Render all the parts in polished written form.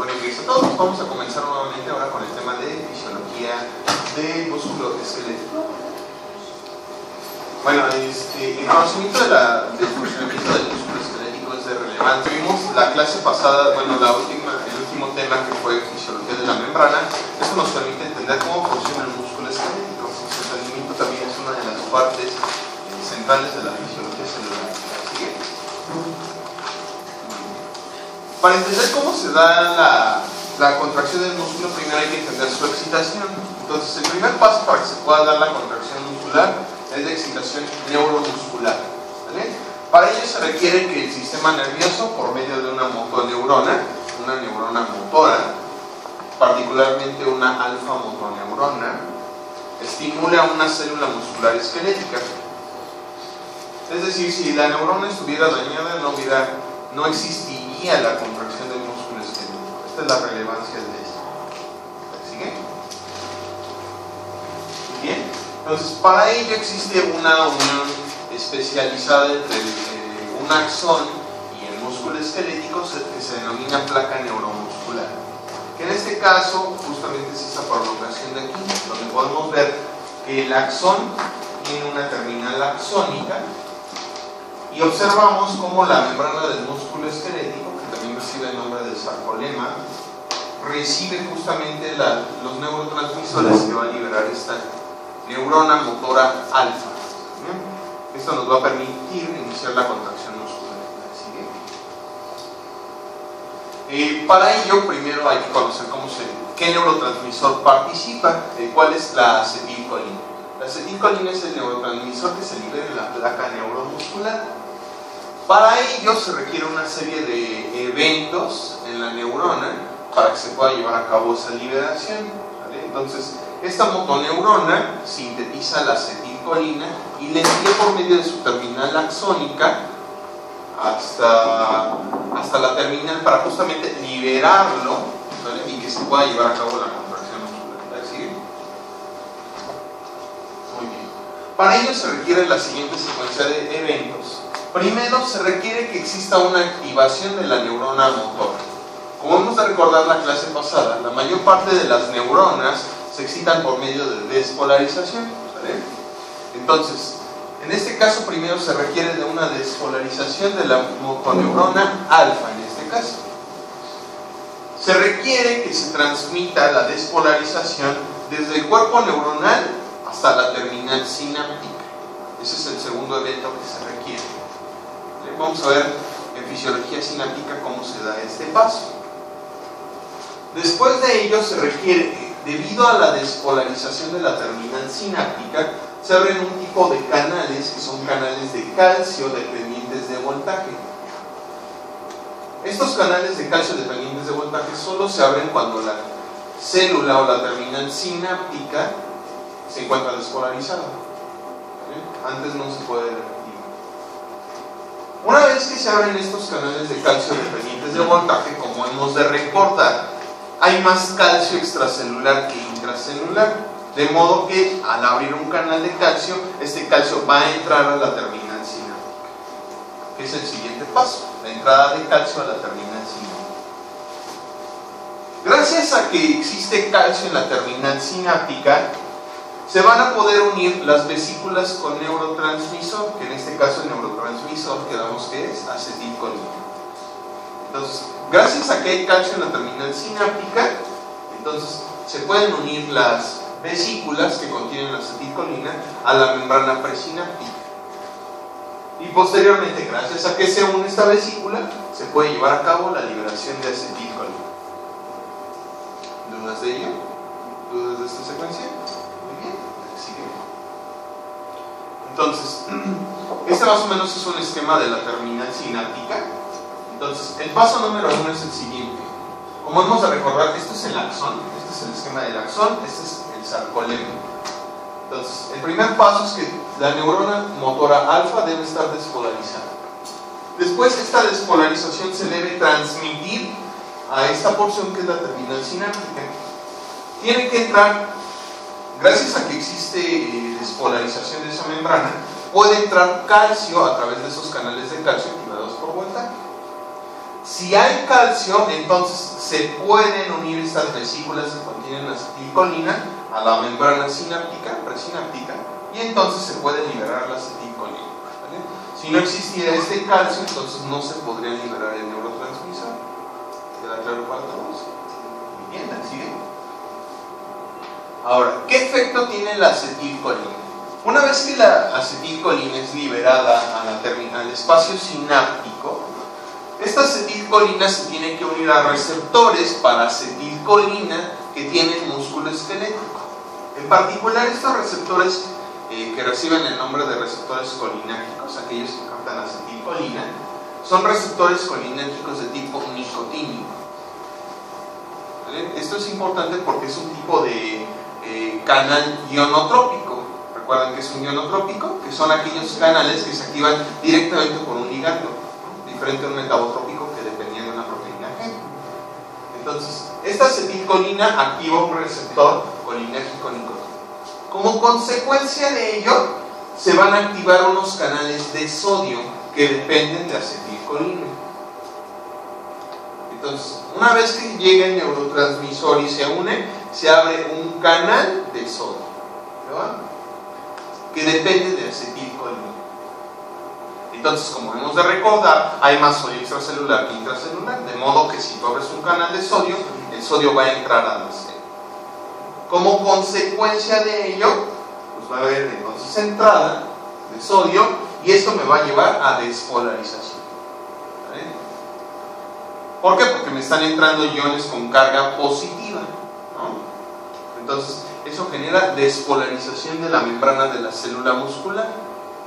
Buenos días a todos. Vamos a comenzar nuevamente ahora con el tema de fisiología del músculo esquelético. Bueno, el conocimiento del funcionamiento del músculo esquelético es de relevancia. Vimos la clase pasada, bueno, el último tema que fue fisiología de la membrana. Eso nos permite entender cómo funciona el músculo esquelético. Su entendimiento también es una de las partes centrales de la fisiología celular. ¿Sigue? Para entender cómo se da la contracción del músculo, primero hay que entender su excitación. Entonces, el primer paso para que se pueda dar la contracción muscular es la excitación neuromuscular. ¿Vale? Para ello se requiere que el sistema nervioso, por medio de una motoneurona, una neurona motora, particularmente una alfa motoneurona, estimule a una célula muscular esquelética. Es decir, si la neurona estuviera dañada, no existiría la contracción del músculo esquelético. Esta es la relevancia de esto. ¿Sigue? Bien. Entonces, para ello existe una unión especializada entre un axón y el músculo esquelético que se denomina placa neuromuscular. Que en este caso, justamente es esta prolongación de aquí, donde podemos ver que el axón tiene una terminal axónica. Y observamos cómo la membrana del músculo esquelético, que también recibe el nombre de sarcolema, recibe justamente los neurotransmisores que va a liberar esta neurona motora alfa. Esto nos va a permitir iniciar la contracción muscular. Para ello, primero hay que conocer qué neurotransmisor participa, cuál es la acetilcolina. La acetilcolina es el neurotransmisor que se libera en la placa neuromuscular. Para ello se requiere una serie de eventos en la neurona para que se pueda llevar a cabo esa liberación. ¿Vale? Entonces, esta motoneurona sintetiza la acetilcolina y la envía por medio de su terminal axónica hasta la terminal para justamente liberarlo, ¿vale? Y que se pueda llevar a cabo la contracción muscular. ¿Sí? Muy bien. Para ello se requiere la siguiente secuencia de eventos. Primero, se requiere que exista una activación de la neurona motora. Como hemos de recordar la clase pasada, la mayor parte de las neuronas se excitan por medio de despolarización. ¿Vale? Entonces, en este caso, primero se requiere de una despolarización de la motoneurona alfa, en este caso. Se requiere que se transmita la despolarización desde el cuerpo neuronal hasta la terminal sináptica. Ese es el segundo evento que se requiere. Vamos a ver en fisiología sináptica cómo se da este paso. Después de ello se requiere, debido a la despolarización de la terminal sináptica, se abren un tipo de canales que son canales de calcio dependientes de voltaje. Estos canales de calcio dependientes de voltaje solo se abren cuando la célula o la terminal sináptica se encuentra despolarizada. Antes no se puede repetir. Una vez que se abren estos canales de calcio dependientes de voltaje, como hemos de recordar, hay más calcio extracelular que intracelular, de modo que al abrir un canal de calcio, este calcio va a entrar a la terminal sináptica, que es el siguiente paso, la entrada de calcio a la terminal sináptica. Gracias a que existe calcio en la terminal sináptica, se van a poder unir las vesículas con neurotransmisor, que en este caso el neurotransmisor quedamos que es acetilcolina. Entonces, gracias a que hay calcio en la terminal sináptica, entonces se pueden unir las vesículas que contienen la acetilcolina a la membrana presináptica. Y posteriormente, gracias a que se une esta vesícula, se puede llevar a cabo la liberación de acetilcolina. ¿Dudas de ello? ¿Dudas de esta secuencia? Entonces, este más o menos es un esquema de la terminal sináptica. Entonces, el paso número 1 es el siguiente. Como hemos de recordar, esto es el axón, este es el esquema del axón, este es el sarcolema. Entonces, el primer paso es que la neurona motora alfa debe estar despolarizada. Después, esta despolarización se debe transmitir a esta porción que es la terminal sináptica. Tiene que entrar. Gracias a que existe despolarización de esa membrana, puede entrar calcio a través de esos canales de calcio activados por voltaje. Si hay calcio, entonces se pueden unir estas vesículas que contienen acetilcolina a la membrana sináptica, presináptica, y entonces se puede liberar la acetilcolina, ¿vale? Si no existiera este calcio, entonces no se podría liberar el neurotransmisor. ¿Queda claro para todos? Muy bien, ¿sigue? Ahora, ¿qué efecto tiene la acetilcolina? Una vez que la acetilcolina es liberada al espacio sináptico, esta acetilcolina se tiene que unir a receptores para acetilcolina que tienen músculo esquelético. En particular, estos receptores que reciben el nombre de receptores colinérgicos, aquellos que captan acetilcolina, son receptores colinérgicos de tipo nicotínico. ¿Vale? Esto es importante porque es un tipo de canal ionotrópico. ¿Recuerdan que es un ionotrópico? Que son aquellos canales que se activan directamente por un ligando, ¿no? Diferente a un metabotrópico que dependía de una proteína G. Entonces, esta acetilcolina activa un receptor colinérgico nicotínico. Como consecuencia de ello, se van a activar unos canales de sodio que dependen de acetilcolina. Entonces, una vez que llega el neurotransmisor y se une, se abre un canal de sodio, ¿verdad?, que depende de acetilcolina. Entonces, como hemos de recordar, hay más sodio extracelular que intracelular, de modo que si tú abres un canal de sodio, el sodio va a entrar a la célula. Como consecuencia de ello, pues va a haber entonces entrada de sodio, y esto me va a llevar a despolarización. ¿Vale? ¿Por qué? Porque me están entrando iones con carga positiva, ¿no? Entonces, eso genera despolarización de la membrana de la célula muscular.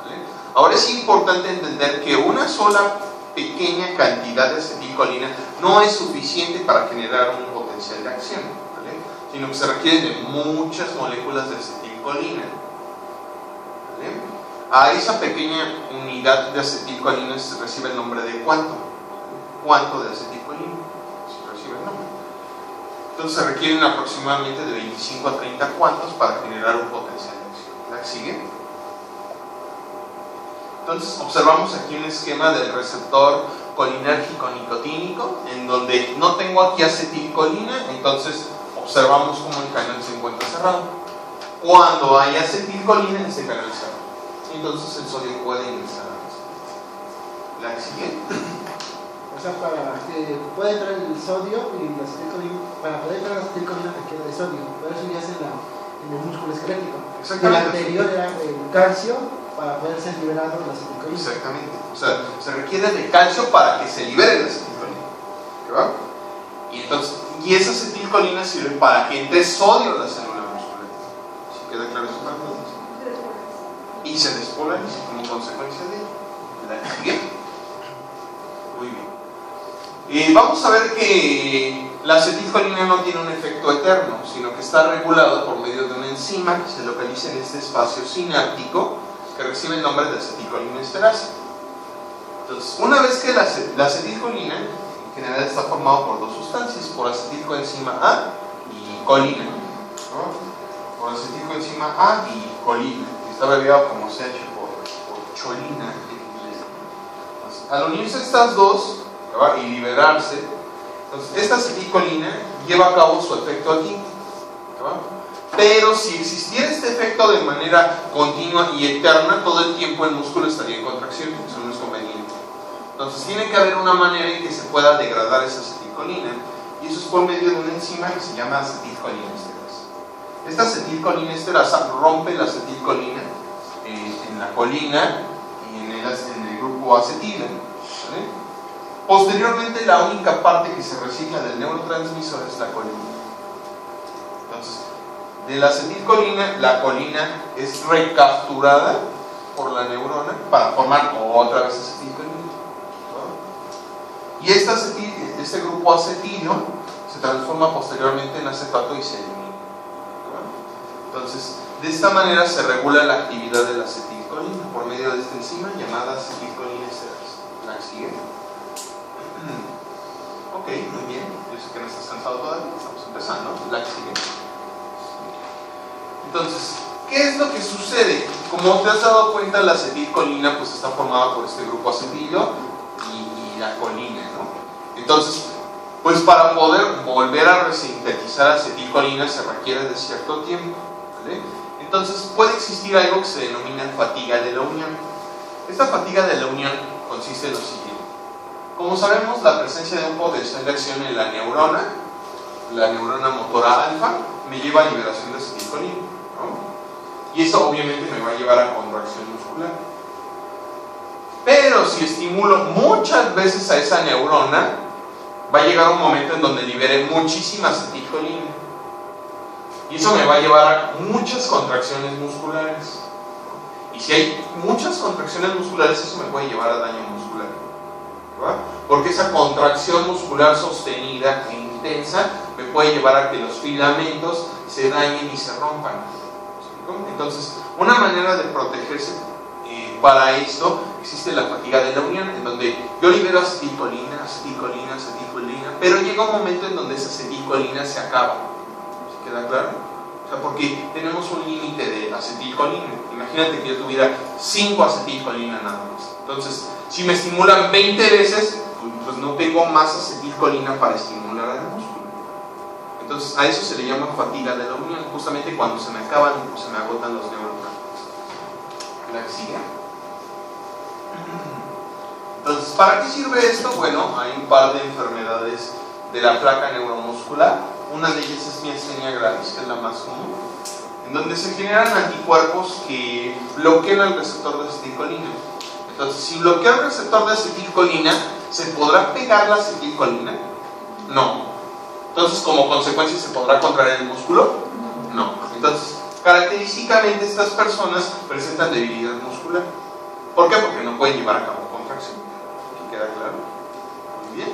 ¿Vale? Ahora es importante entender que una sola pequeña cantidad de acetilcolina no es suficiente para generar un potencial de acción, ¿vale?, sino que se requieren de muchas moléculas de acetilcolina. ¿Vale? A esa pequeña unidad de acetilcolina se recibe el nombre de cuanto de acetilcolina, se recibe el nombre. Entonces se requieren aproximadamente de 25 a 30 cuantos para generar un potencial de acción. ¿La sigue? Entonces observamos aquí un esquema del receptor colinérgico nicotínico, en donde no tengo aquí acetilcolina, entonces observamos cómo el canal se encuentra cerrado. Cuando hay acetilcolina, este canal se abre. Entonces el sodio puede ingresar a la ¿La sigue? O sea, para que pueda entrar el sodio y la acetilcolina, para poder entrar la acetilcolina requiere de sodio, por eso ya es en el músculo esquelético. El anterior era el calcio para poder ser liberado la acetilcolina. Exactamente. O sea, se requiere de calcio para que se libere la acetilcolina. ¿Va? Y esa acetilcolina sirve para que entre sodio a la célula muscular. ¿Sí queda claro eso para todos? Y se despolariza como consecuencia de ello. ¿La sigue? Muy bien. Vamos a ver que la acetilcolina no tiene un efecto eterno, sino que está regulado por medio de una enzima que se localiza en este espacio sináptico, que recibe el nombre de acetilcolina esterasa. Entonces, una vez que la acetilcolina en general está formado por dos sustancias, por acetilcoenzima A y colina, ¿no? Por acetilcoenzima A y colina, que está abreviado como CH por cholina. Entonces, al unirse estas dos, ¿va?, y liberarse, entonces esta acetilcolina lleva a cabo su efecto aquí, ¿va? Pero si existiera este efecto de manera continua y eterna, todo el tiempo el músculo estaría en contracción, eso no es conveniente. Entonces tiene que haber una manera en que se pueda degradar esa acetilcolina, y eso es por medio de una enzima que se llama acetilcolina esterasa. Esta acetilcolina esterasa rompe la acetilcolina en la colina y en el grupo acetila, ¿vale? Posteriormente, la única parte que se recicla del neurotransmisor es la colina. Entonces, de la acetilcolina, la colina es recapturada por la neurona para formar otra vez acetilcolina, ¿no? Y este grupo acetilo se transforma posteriormente en acetato y se elimina, ¿no? Entonces, de esta manera se regula la actividad de la acetilcolina por medio de esta enzima llamada acetilcolina esterasa. ¿La sigue? Ok, muy bien. Yo sé que no estás cansado todavía, estamos empezando. La sigue. Entonces, ¿qué es lo que sucede? Como te has dado cuenta, la acetilcolina pues está formada por este grupo acetilo y la colina, ¿no? Entonces, Pues para poder volver a resintetizar acetilcolina se requiere de cierto tiempo, ¿vale? Entonces puede existir algo que se denomina fatiga de la unión. Esta fatiga de la unión consiste en lo siguiente. Como sabemos, la presencia de un potencial de acción en la neurona motora alfa, me lleva a liberación de acetilcolina, ¿no? Y eso obviamente me va a llevar a contracción muscular. Pero si estimulo muchas veces a esa neurona, va a llegar un momento en donde libere muchísima acetilcolina. Y eso me va a llevar a muchas contracciones musculares. Y si hay muchas contracciones musculares, eso me puede llevar a daño muscular, ¿verdad? Porque esa contracción muscular sostenida e intensa me puede llevar a que los filamentos se dañen y se rompan. Entonces, una manera de protegerse para esto existe la fatiga de la unión, en donde yo libero acetilcolina, pero llega un momento en donde esa acetilcolina se acaba. ¿Se queda claro? O sea, porque tenemos un límite de acetilcolina. Imagínate que yo tuviera 5 acetilcolina nada más. Entonces, si me estimulan 20 veces, pues no tengo más acetilcolina para estimular al músculo. Entonces, a eso se le llama fatiga de la unión, justamente cuando se me acaban o se me agotan los neurotransmisores. ¿La sigue? Entonces, ¿para qué sirve esto? Bueno, hay un par de enfermedades de la placa neuromuscular. Una de ellas es miastenia gravis, que es la más común, en donde se generan anticuerpos que bloquean el receptor de acetilcolina. Entonces, si bloquea el receptor de acetilcolina, ¿se podrá pegar la acetilcolina? No. Entonces, como consecuencia, ¿se podrá contraer el músculo? No. Entonces, característicamente estas personas presentan debilidad muscular. ¿Por qué? Porque no pueden llevar a cabo contracción. ¿Aquí queda claro? Muy bien.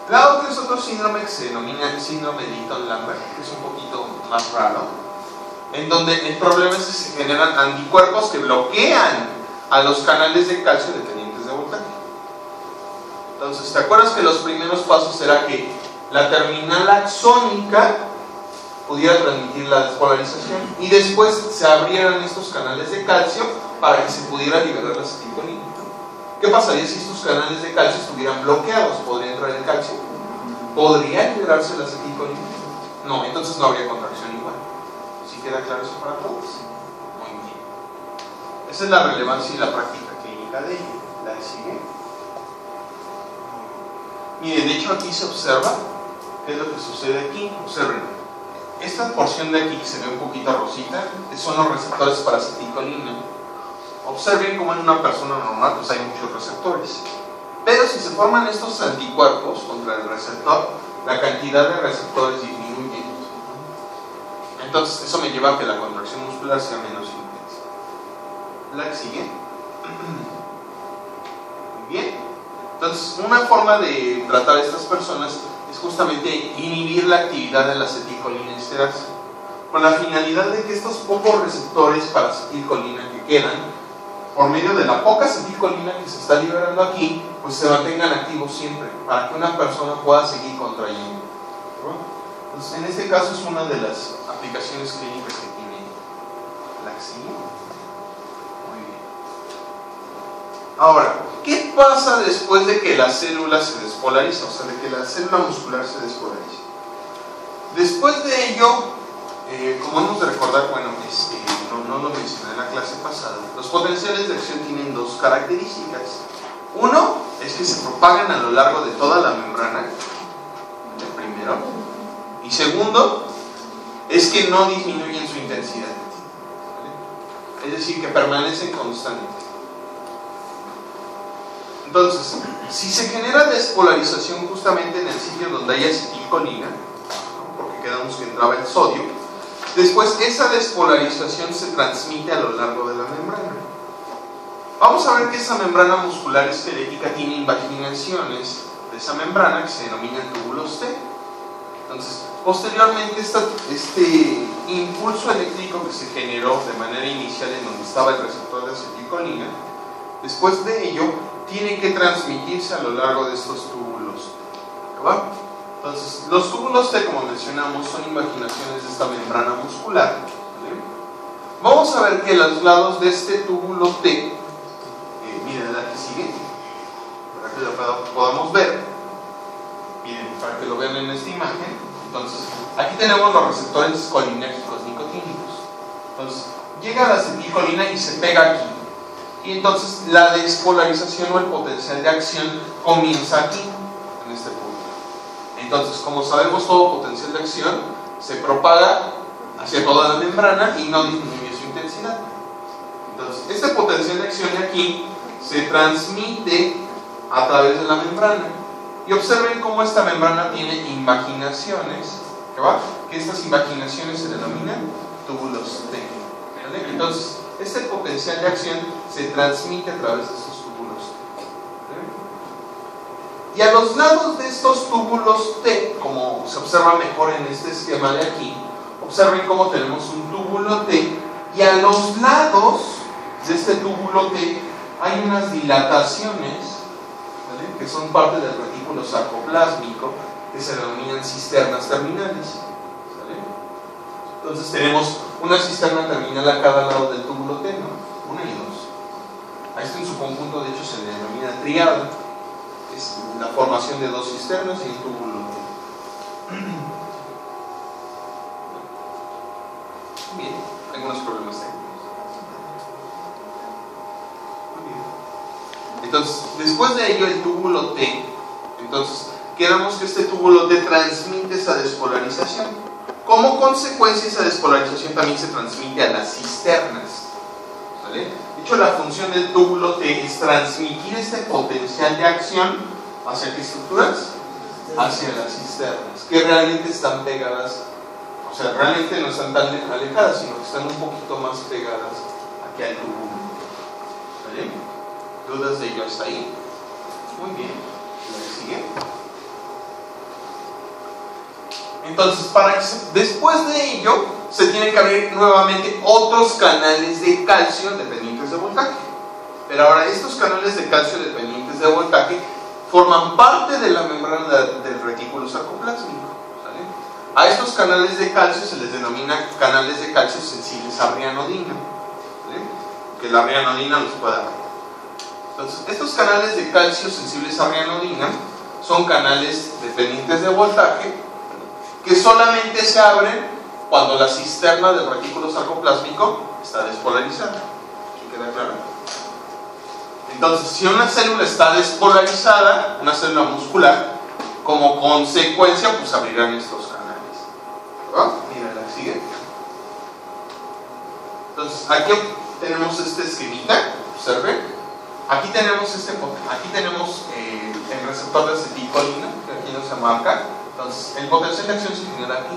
La otra es otro síndrome que se denomina el síndrome de Eaton-Lambert, que es un poquito más raro, en donde el problema es que se generan anticuerpos que bloquean a los canales de calcio dependientes de voltaje. Entonces, ¿te acuerdas que los primeros pasos era que la terminal axónica pudiera transmitir la despolarización y después se abrieran estos canales de calcio para que se pudiera liberar la acetilcolina? ¿Qué pasaría si estos canales de calcio estuvieran bloqueados? ¿Podría entrar el calcio? ¿Podría liberarse la acetilcolina? No, entonces no habría contracción igual. ¿Sí queda claro eso para todos? Muy bien. Esa es la relevancia y la práctica clínica de ello. ¿La sigue? Mire, de hecho aquí se observa qué es lo que sucede aquí. Observen, esta porción de aquí que se ve un poquito rosita son los receptores para acetilcolina. Observen cómo en una persona normal pues hay muchos receptores, pero si se forman estos anticuerpos contra el receptor, la cantidad de receptores disminuye. Entonces eso me lleva a que la contracción muscular sea menos intensa. ¿La sigue? Muy bien. Entonces, una forma de tratar a estas personas es justamente inhibir la actividad de la acetilcolinesterasa, con la finalidad de que estos pocos receptores para acetilcolina que quedan, por medio de la poca acetilcolina que se está liberando aquí, pues se mantengan activos siempre, para que una persona pueda seguir contrayendo. Entonces, en este caso es una de las aplicaciones clínicas que tiene la axila. Muy bien. Ahora, ¿qué pasa después de que la célula se despolariza? O sea, de que la célula muscular se despolariza. Después de ello, como hemos de recordar, bueno, no lo mencioné en la clase pasada, los potenciales de acción tienen dos características. Uno es que se propagan a lo largo de toda la membrana, el primero, y segundo es que no disminuyen su intensidad, ¿vale? Es decir, que permanecen constantes. Entonces, si se genera despolarización justamente en el sitio donde hay acetilcolina, ¿no? Porque quedamos que entraba el sodio, después esa despolarización se transmite a lo largo de la membrana. Vamos a ver que esa membrana muscular esquelética tiene invaginaciones de esa membrana que se denominan túbulos T. Entonces, posteriormente este impulso eléctrico que se generó de manera inicial en donde estaba el receptor de acetilcolina, después de ello tiene que transmitirse a lo largo de estos túbulos T, ¿verdad? Entonces, los túbulos T, como mencionamos, son invaginaciones de esta membrana muscular, ¿vale? Vamos a ver que los lados de este túbulo T, miren la que sigue, para que lo podamos ver. Miren, para que lo vean en esta imagen. Entonces, aquí tenemos los receptores colinérgicos nicotínicos. Entonces, llega la acetilcolina y se pega aquí. Y entonces la despolarización o el potencial de acción comienza aquí, en este punto. Entonces, como sabemos, todo potencial de acción se propaga hacia toda la membrana y no disminuye su intensidad. Entonces, este potencial de acción de aquí se transmite a través de la membrana. Y observen cómo esta membrana tiene invaginaciones, que estas invaginaciones se denominan túbulos T. ¿Vale? Entonces, este potencial de acción se transmite a través de estos túbulos T. ¿Vale? Y a los lados de estos túbulos T, como se observa mejor en este esquema de aquí, observen cómo tenemos un túbulo T y a los lados de este túbulo T hay unas dilataciones, ¿vale?, que son parte del retículo sarcoplásmico, que se denominan cisternas terminales. ¿Vale? Entonces tenemos una cisterna terminal a cada lado del túbulo T, ¿no? 1 y 2. A esto en su conjunto, de hecho, se le denomina triada. Es la formación de 2 cisternas y un túbulo T. Bien, algunos problemas técnicos. Entonces, después de ello, el túbulo T, entonces, quedamos que este túbulo T transmite esa despolarización. Como consecuencia, esa despolarización también se transmite a las cisternas. ¿Vale? De hecho, la función del túbulo T es transmitir este potencial de acción ¿hacia qué estructuras? Hacia las cisternas, que realmente están pegadas, o sea, realmente no están tan alejadas, sino que están un poquito más pegadas aquí al túbulo. ¿Vale? ¿Dudas de ello hasta ahí? Muy bien. ¿La que sigue? Entonces, después de ello, se tienen que abrir nuevamente otros canales de calcio dependientes de voltaje. Pero ahora, estos canales de calcio dependientes de voltaje forman parte de la membrana del retículo sarcoplásmico. ¿Vale? A estos canales de calcio se les denomina canales de calcio sensibles a rianodina. ¿Vale? Que la rianodina los pueda abrir. Entonces, estos canales de calcio sensibles a rianodina son canales dependientes de voltaje que solamente se abren cuando la cisterna del retículo sarcoplásmico está despolarizada. ¿Sí queda claro? Entonces, si una célula está despolarizada, una célula muscular, como consecuencia, pues abrirán estos canales. ¿Verdad? Mira, la sigue. Entonces, aquí tenemos este esquemita, observen. Aquí tenemos el receptor de acetilcolina, que aquí no se marca. Entonces, el potencial de acción se genera aquí.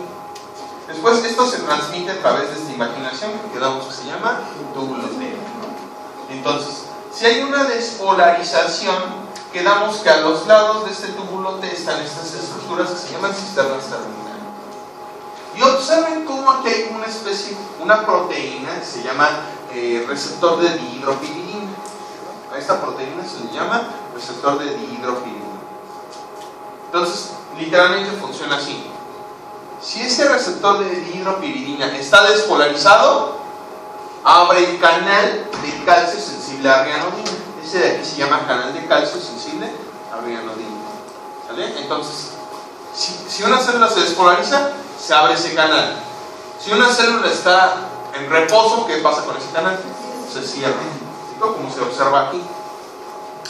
Después, esto se transmite a través de esta imaginación, que quedamos que se llama túbulo T, ¿no? Entonces, si hay una despolarización, quedamos que a los lados de este túbulo T están estas estructuras que se llaman cisternas terminales. Y observen cómo aquí hay una proteína que se llama receptor de dihidropiridina. A esta proteína se le llama receptor de dihidropiridina. Entonces, literalmente funciona así. Si ese receptor de dihidropiridina está despolarizado, abre el canal de calcio sensible a rianodina. Ese de aquí se llama canal de calcio sensible a rianodina. ¿Vale? Entonces, si una célula se despolariza, se abre ese canal. Si una célula está en reposo, ¿qué pasa con ese canal? Se cierra, como se observa aquí.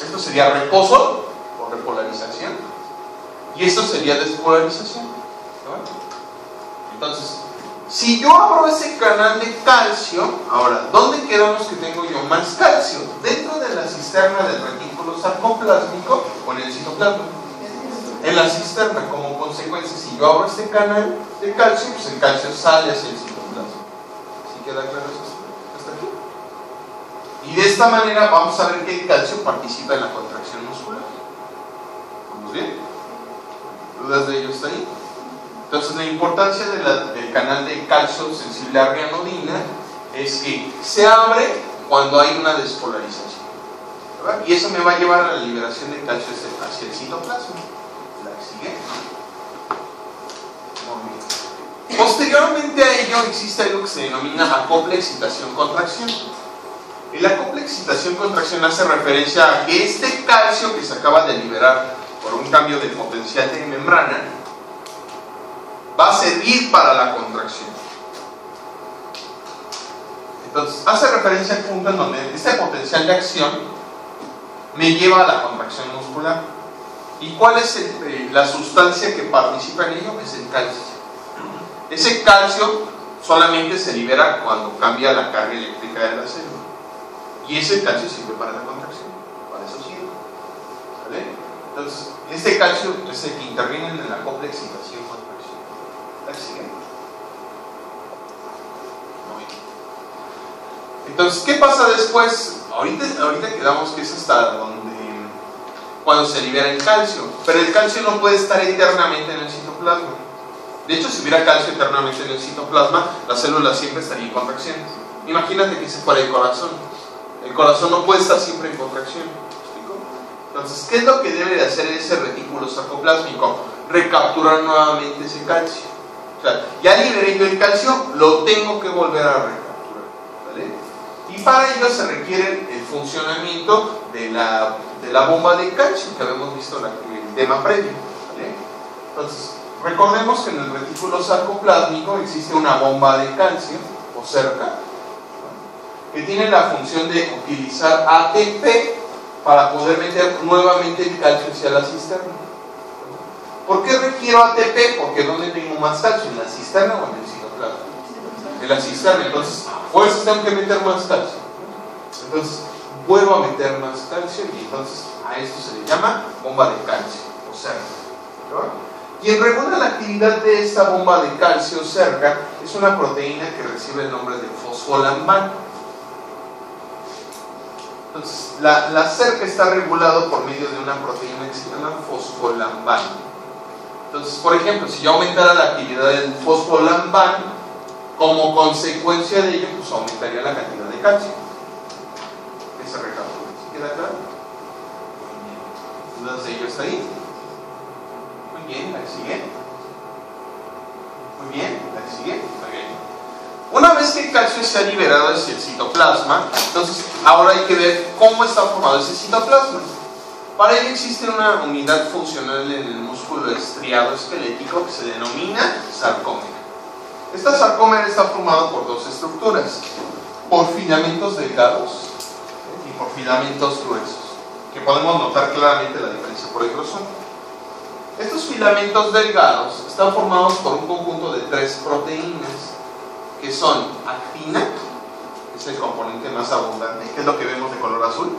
Esto sería reposo o repolarización, y esto sería despolarización. ¿No? Entonces, si yo abro ese canal de calcio, ahora, ¿dónde quedamos que tengo yo más calcio? ¿Dentro de la cisterna del retículo sarcoplásmico o en el citoplasma? En la cisterna. Como consecuencia, si yo abro este canal de calcio, pues el calcio sale hacia el citoplasma. ¿Sí queda claro eso hasta aquí? Y de esta manera vamos a ver que el calcio participa en la contracción muscular. ¿Vamos bien? ¿Dudas de ello hasta ahí? Entonces, la importancia del canal de calcio sensible a rianodina es que se abre cuando hay una despolarización, ¿verdad? Y eso me va a llevar a la liberación de calcio hacia el citoplasma. ¿La que sigue? Muy bien. Posteriormente a ello existe algo que se denomina acople excitación-contracción. El acople excitación-contracción hace referencia a que este calcio que se acaba de liberar por un cambio de potencial de membrana va a servir para la contracción. Entonces, hace referencia al punto en donde este potencial de acción me lleva a la contracción muscular. ¿Y cuál es la sustancia que participa en ello? Es el calcio. Ese calcio solamente se libera cuando cambia la carga eléctrica de la célula. Y ese calcio sirve para la contracción. Para eso sirve. ¿Vale? Entonces, este calcio es el que interviene en el acople excitación-contracción. ¿La sigue? Muy bien. Entonces, ¿qué pasa después? Ahorita quedamos que es hasta cuando se libera el calcio. Pero el calcio no puede estar eternamente en el citoplasma. De hecho, si hubiera calcio eternamente en el citoplasma, la célula siempre estaría en contracción. Imagínate que ese fuera el corazón. El corazón no puede estar siempre en contracción. Entonces, ¿qué es lo que debe de hacer ese retículo sarcoplásmico? Recapturar nuevamente ese calcio. O sea, ya liberé yo el calcio, lo tengo que volver a recapturar. ¿Vale? Y para ello se requiere el funcionamiento de la bomba de calcio que habíamos visto en el tema previo. ¿Vale? Entonces, recordemos que en el retículo sarcoplásmico existe una bomba de calcio, o cerca, que tiene la función de utilizar ATP para poder meter nuevamente el calcio hacia la cisterna. ¿Por qué requiero ATP? Porque ¿dónde tengo más calcio? ¿En la cisterna o en el citoplasma? En la cisterna. Entonces, pues tengo que meter más calcio. Entonces, vuelvo a meter más calcio y entonces a esto se le llama bomba de calcio o cerca. Y en regular la actividad de esta bomba de calcio cerca es una proteína que recibe el nombre de fosfolambano. Entonces, la cerca está regulado por medio de una proteína que se llama fosfolambano. Entonces, por ejemplo, si yo aumentara la actividad del fosfolambano, como consecuencia de ello, pues aumentaría la cantidad de calcio que se recaptura. ¿Sí queda claro? Muy bien. ¿Dudas de ello está ahí? Muy bien, la que sigue. Muy bien, la que sigue. Muy bien. Una vez que el calcio se ha liberado hacia el citoplasma, entonces ahora hay que ver cómo está formado ese citoplasma. Para ello existe una unidad funcional en el músculo estriado esquelético que se denomina sarcómero. Esta sarcómero está formado por dos estructuras, por filamentos delgados y por filamentos gruesos, que podemos notar claramente la diferencia por el grosor. Estos filamentos delgados están formados por un conjunto de 3 proteínas, que son actina, que es el componente más abundante, que es lo que vemos de color azul.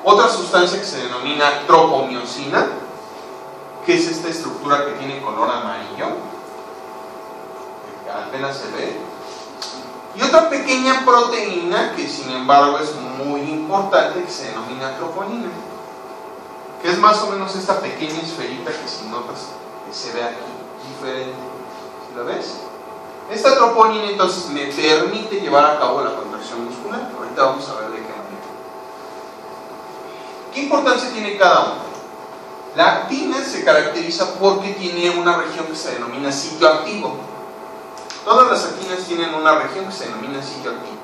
Otra sustancia que se denomina tropomiosina, que es esta estructura que tiene color amarillo, que apenas se ve. Y otra pequeña proteína, que sin embargo es muy importante, que se denomina troponina, que es más o menos esta pequeña esferita que si notas que se ve aquí, diferente. ¿Lo ves? Esta troponina entonces me permite llevar a cabo la contracción muscular. Ahorita vamos a ver de qué manera. ¿Qué importancia tiene cada uno? La actina se caracteriza porque tiene una región que se denomina sitio activo. Todas las actinas tienen una región que se denomina sitio activo.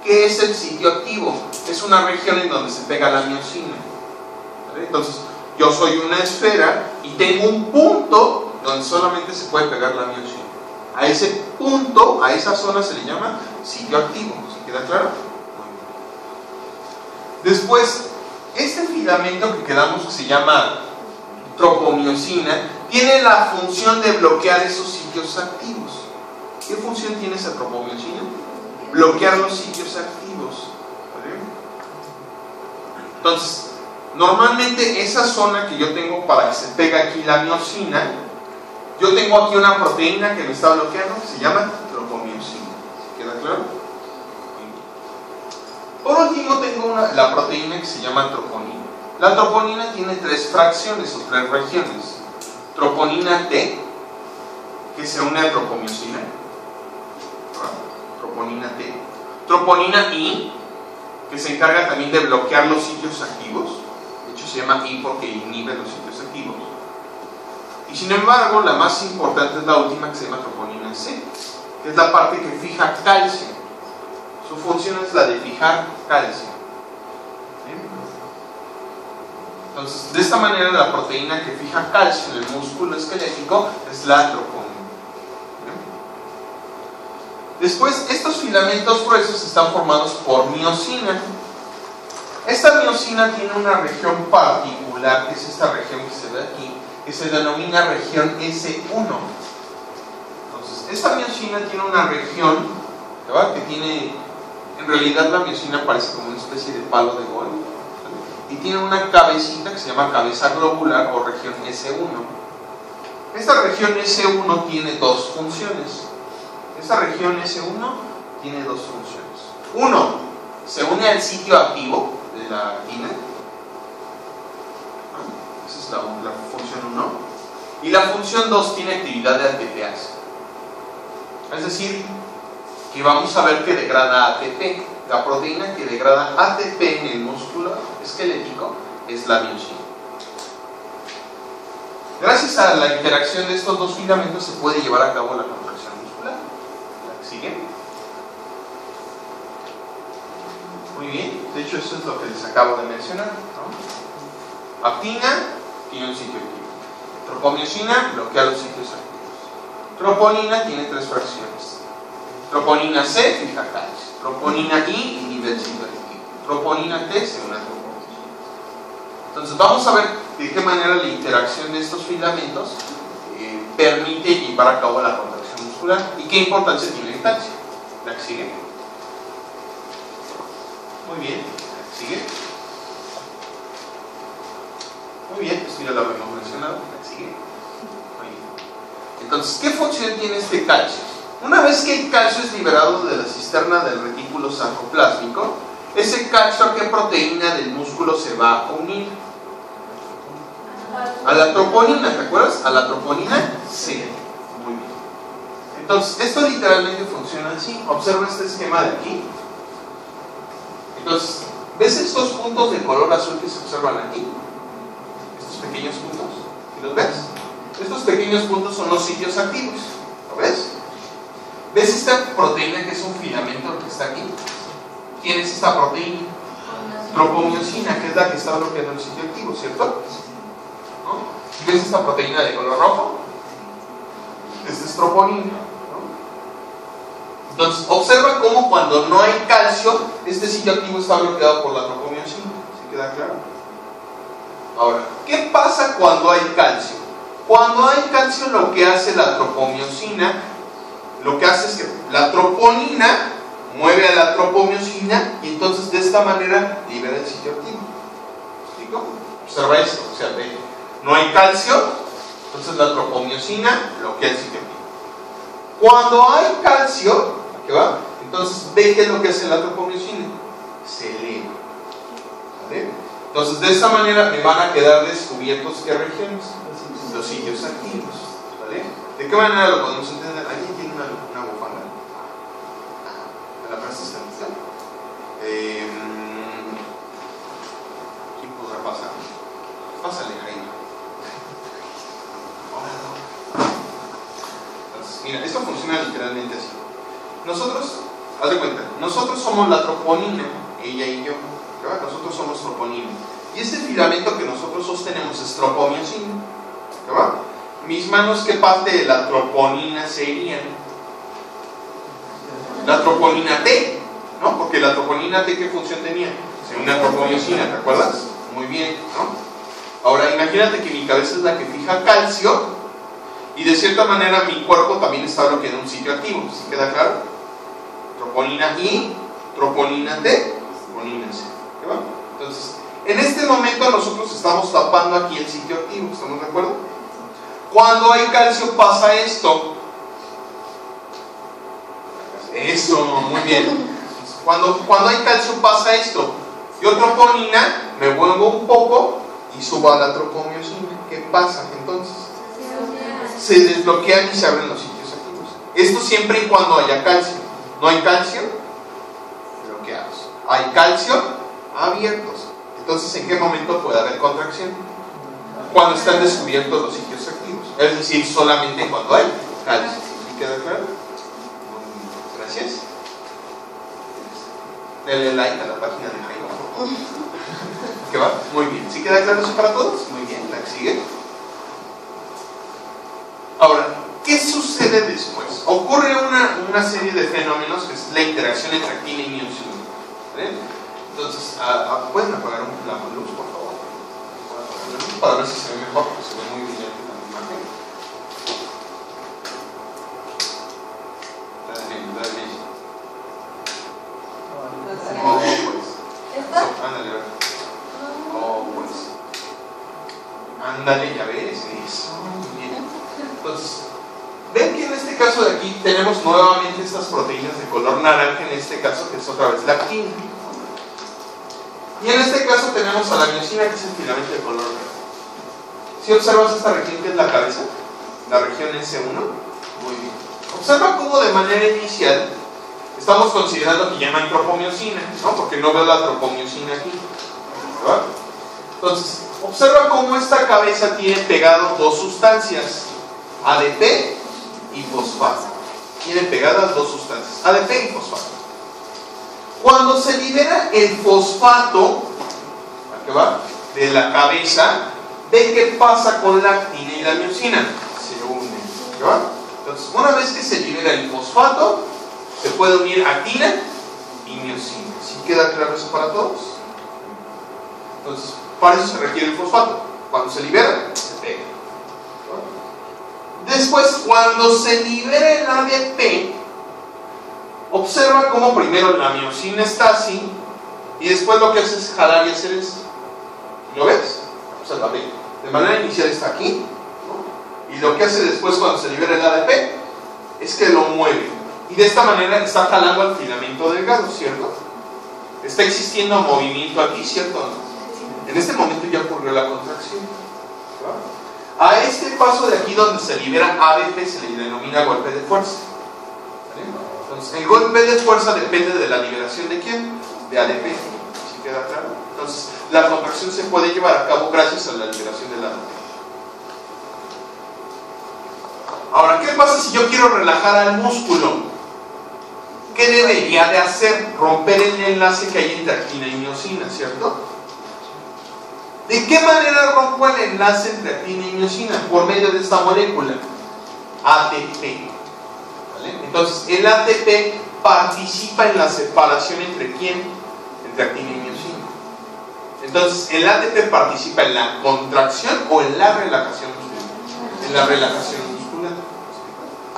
¿Qué es el sitio activo? Es una región en donde se pega la miosina. ¿Vale? Entonces, yo soy una esfera y tengo un punto donde solamente se puede pegar la miosina. A ese punto, a esa zona se le llama sitio activo. ¿Se queda claro? Después, este filamento que quedamos que se llama tropomiosina tiene la función de bloquear esos sitios activos. ¿Qué función tiene esa tropomiosina? Bloquear los sitios activos. ¿Vale? Entonces, normalmente esa zona que yo tengo para que se pegue aquí la miosina, yo tengo aquí una proteína que me está bloqueando, que se llama tropomiosina. ¿Queda claro? Por último tengo la proteína que se llama troponina. La troponina tiene 3 fracciones o 3 regiones. Troponina T, que se une a tropomiosina. Troponina T. Troponina I, que se encarga también de bloquear los sitios activos. De hecho se llama I porque inhibe los sitios activos. Y sin embargo, la más importante es la última, que se llama troponina C, que es la parte que fija calcio. Su función es la de fijar calcio. ¿Sí? Entonces, de esta manera la proteína que fija calcio en el músculo esquelético es la troponina. Después, estos filamentos gruesos están formados por miosina. Esta miosina tiene una región particular, que es esta región que se ve aquí, que se denomina región S1. Entonces, esta miosina tiene una región, ¿verdad?, que tiene, en realidad la miosina parece como una especie de palo de golf, y tiene una cabecita que se llama cabeza globular o región S1. Esta región S1 tiene dos funciones. Esta región S1 tiene dos funciones. Uno, se une al sitio activo de la actina. Esa es la función 1. Y la función 2 tiene actividad de ATPase. Es decir, que vamos a ver que degrada ATP. La proteína que degrada ATP en el músculo esquelético es la miosina. Gracias a la interacción de estos dos filamentos se puede llevar a cabo la contracción muscular. ¿La sigue? Muy bien, de hecho eso es lo que les acabo de mencionar, ¿no? Actina tiene un sitio activo. Tropomiosina bloquea los sitios activos. Troponina tiene tres fracciones. Troponina C fija calcio. Troponina I inhibe el sitio activo. Troponina T se une a troponina. Entonces vamos a ver de qué manera la interacción de estos filamentos permite llevar a cabo la contracción muscular y qué importancia tiene el calcio. ¿La que sigue? Muy bien, ¿la que sigue? Muy bien, esto ya lo habíamos mencionado. ¿La que sigue? Muy bien. Entonces, ¿qué función tiene este calcio? Una vez que el calcio es liberado de la cisterna del retículo sarcoplásmico, ese calcio ¿a qué proteína del músculo se va a unir? A la troponina, ¿te acuerdas? A la troponina C. Muy bien. Entonces, esto literalmente funciona así. Observa este esquema de aquí. Entonces, ¿ves estos puntos de color azul que se observan aquí? Estos pequeños puntos. ¿Los ves? Estos pequeños puntos son los sitios activos. ¿Lo ves? ¿Ves esta proteína que es un filamento que está aquí? ¿Quién es esta proteína? Tropomiosina, que es la que está bloqueando el sitio activo, ¿cierto? ¿No? ¿Ves esta proteína de color rojo? Esta es troponina, ¿no? Entonces, observa cómo cuando no hay calcio, este sitio activo está bloqueado por la tropomiosina. ¿Sí queda claro? Ahora, ¿qué pasa cuando hay calcio? Cuando hay calcio, lo que hace la tropomiosina, lo que hace es que la troponina mueve a la tropomiosina y entonces de esta manera libera el sitio activo. ¿Me explico? Observa esto, o sea, ve, no hay calcio, entonces la tropomiosina bloquea el sitio activo. Cuando hay calcio, ¿qué va? Entonces ve qué es lo que hace la tropomiosina, se eleva. ¿Vale? Entonces de esta manera me van a quedar descubiertos ¿qué regiones? Los sitios activos. ¿Vale? ¿De qué manera lo podemos entender? ¿Alguien tiene una bufanda? ¿Me la prestas tantito? ¿Quién podrá pasar? Pásale, Jaime. Entonces, mira, esto funciona literalmente así. Nosotros, haz de cuenta, nosotros somos la troponina, ella y yo. ¿Verdad? Nosotros somos troponina. Y este filamento que nosotros sostenemos es tropomiosina. ¿Verdad? Mis manos, ¿qué parte de la troponina serían? La troponina T, ¿no? Porque la troponina T, ¿qué función tenía? Una tropomiosina, ¿te acuerdas? Muy bien, ¿no? Ahora, imagínate que mi cabeza es la que fija calcio y de cierta manera mi cuerpo también está bloqueando un sitio activo. ¿Sí queda claro? Troponina I, troponina T, troponina C. ¿Qué va? Entonces, en este momento nosotros estamos tapando aquí el sitio activo, ¿estamos de acuerdo? Cuando hay calcio pasa esto. Eso, muy bien. Cuando hay calcio pasa esto. Yo troponina, me vuelvo un poco y subo a la tropomiosina. ¿Qué pasa entonces? Se desbloquean y se abren los sitios activos. Esto siempre y cuando haya calcio. No hay calcio, bloqueados. Hay calcio, abiertos. Entonces, ¿en qué momento puede haber contracción? Cuando están descubiertos los sitios activos. Es decir, solamente cuando hay calcio. ¿Sí queda claro? Gracias. Denle like a la página de Jaime. ¿Qué va? Muy bien. ¿Sí queda claro eso para todos? Muy bien, la que sigue. Ahora, ¿qué sucede después? Ocurre una serie de fenómenos que es la interacción entre actina y miosina. ¿Vale? Entonces, ¿pueden apagar la luz, por favor? Para ver si se ve mejor, porque se ve muy brillante la imagen. Dale bien. Oh, pues. Ándale, a ver. Oh, pues. Ándale, ya ves. Eso, muy bien. Entonces, ven que en este caso de aquí tenemos nuevamente estas proteínas de color naranja, en este caso, que es otra vez la actina. Y en este caso tenemos a la miosina, que es el filamento de color verde. Si observas esta región que es la cabeza, la región S1, muy bien. Observa cómo de manera inicial estamos considerando que ya no hay tropomiosina, ¿no? Porque no veo la tropomiosina aquí, ¿verdad? Entonces, observa cómo esta cabeza tiene pegado dos sustancias, ADP y fosfato. Tienen pegadas dos sustancias, ADP y fosfato. Cuando se libera el fosfato, ¿a qué va? De la cabeza, ve qué pasa con la actina y la miosina. Se unen, ¿qué va? Entonces, una vez que se libera el fosfato, se puede unir actina y miosina. ¿Sí queda claro eso para todos? Entonces, para eso se requiere el fosfato. Cuando se libera, se pega. Después, cuando se libera el ADP, observa cómo primero la miosina está así y después lo que hace es jalar y hacer esto. ¿Lo ves? Observa bien. De manera inicial está aquí, ¿no? Y lo que hace después cuando se libera el ADP es que lo mueve. Y de esta manera está jalando al filamento delgado, ¿cierto? Está existiendo movimiento aquí, ¿cierto? En este momento ya ocurrió la contracción. ¿Va? A este paso de aquí donde se libera ADP se le denomina golpe de fuerza. ¿Vale? Entonces, el golpe de fuerza depende de la liberación de ¿quién? De ADP. ¿Sí queda claro? Entonces, la contracción se puede llevar a cabo gracias a la liberación del ADP. Ahora, ¿qué pasa si yo quiero relajar al músculo? ¿Qué debería de hacer? Romper el enlace que hay entre actina y miosina, ¿cierto? ¿De qué manera rompo el enlace entre actina y miosina? Por medio de esta molécula, ATP. ¿Vale? Entonces, el ATP participa en la separación entre ¿quién? Entre actina y miosina. Entonces, el ATP participa en la contracción o en la relajación muscular. En la relajación muscular.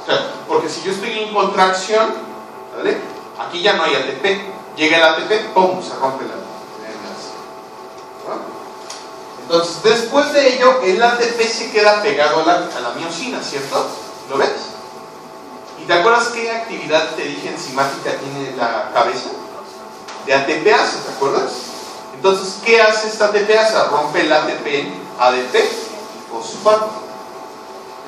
O sea, porque si yo estoy en contracción, ¿vale? Aquí ya no hay ATP. Llega el ATP, ¡pum! Se rompe el enlace. ¿No? Entonces, después de ello, el ATP se queda pegado a la miosina, ¿cierto? ¿Lo ves? ¿Y te acuerdas qué actividad te dije enzimática tiene la cabeza? De ATPasa, ¿te acuerdas? Entonces, ¿qué hace esta ATPasa? Rompe el ATP en ADP y fosfato.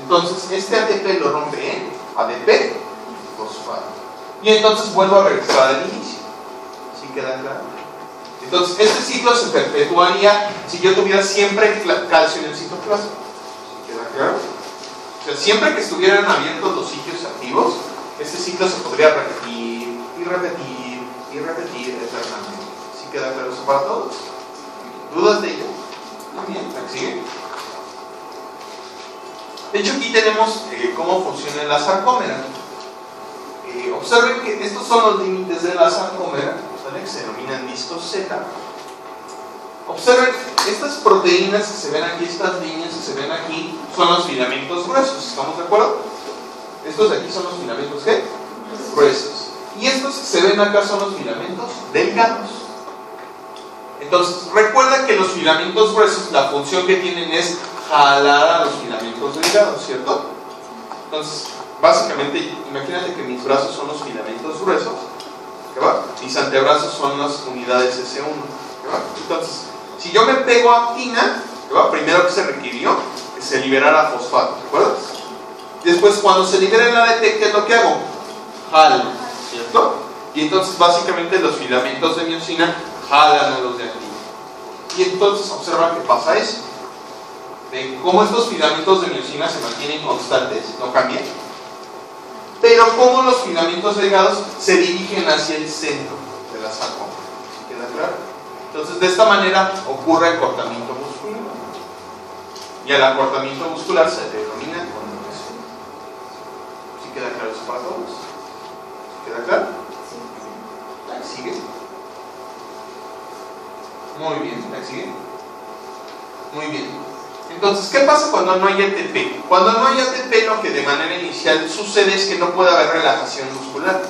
Entonces, este ATP lo rompe en ADP y fosfato. Y entonces vuelvo a regresar al inicio. ¿Sí queda claro? Entonces, este ciclo se perpetuaría si yo tuviera siempre calcio en el citoplasma. ¿Sí queda claro? O sea, siempre que estuvieran abiertos los sitios activos, este ciclo se podría repetir y repetir y repetir eternamente. ¿Sí queda claro eso para todos? ¿Dudas de ello? Muy bien, ¿sigue? De hecho, aquí tenemos cómo funciona la sarcómera. Observen que estos son los límites de la sarcómera, ¿vale? Que se denominan discos Z. Observen, estas proteínas que se ven aquí, estas líneas que se ven aquí, son los filamentos gruesos, ¿estamos de acuerdo? Estos de aquí son los filamentos ¿qué? Gruesos. Y estos que se ven acá son los filamentos delgados. Entonces, recuerda que los filamentos gruesos, la función que tienen es jalar a los filamentos delgados, ¿cierto? Entonces, básicamente, imagínate que mis brazos son los filamentos gruesos, ¿qué va? Mis antebrazos son las unidades S1, ¿qué va? Entonces, si yo me pego a actina, ¿qué va? Primero que se requirió que se liberara fosfato, ¿te acuerdas? Después, cuando se libera el ADP, ¿qué es lo que hago? Jalo, ¿cierto? Y entonces, básicamente, los filamentos de miosina jalan a los de actina. Y entonces, observa que pasa eso. De cómo estos filamentos de miosina se mantienen constantes, no cambian, pero cómo los filamentos delgados se dirigen hacia el centro de la sarcómera. ¿Sí queda claro? Entonces, de esta manera ocurre el acortamiento muscular. Y el acortamiento muscular se denomina contracción. ¿Sí queda claro eso para todos? ¿Sí queda claro? Sí. ¿Sigue? Muy bien, ¿sigue? Muy bien. Entonces, ¿qué pasa cuando no hay ATP? Cuando no hay ATP, lo que de manera inicial sucede es que no puede haber relajación muscular.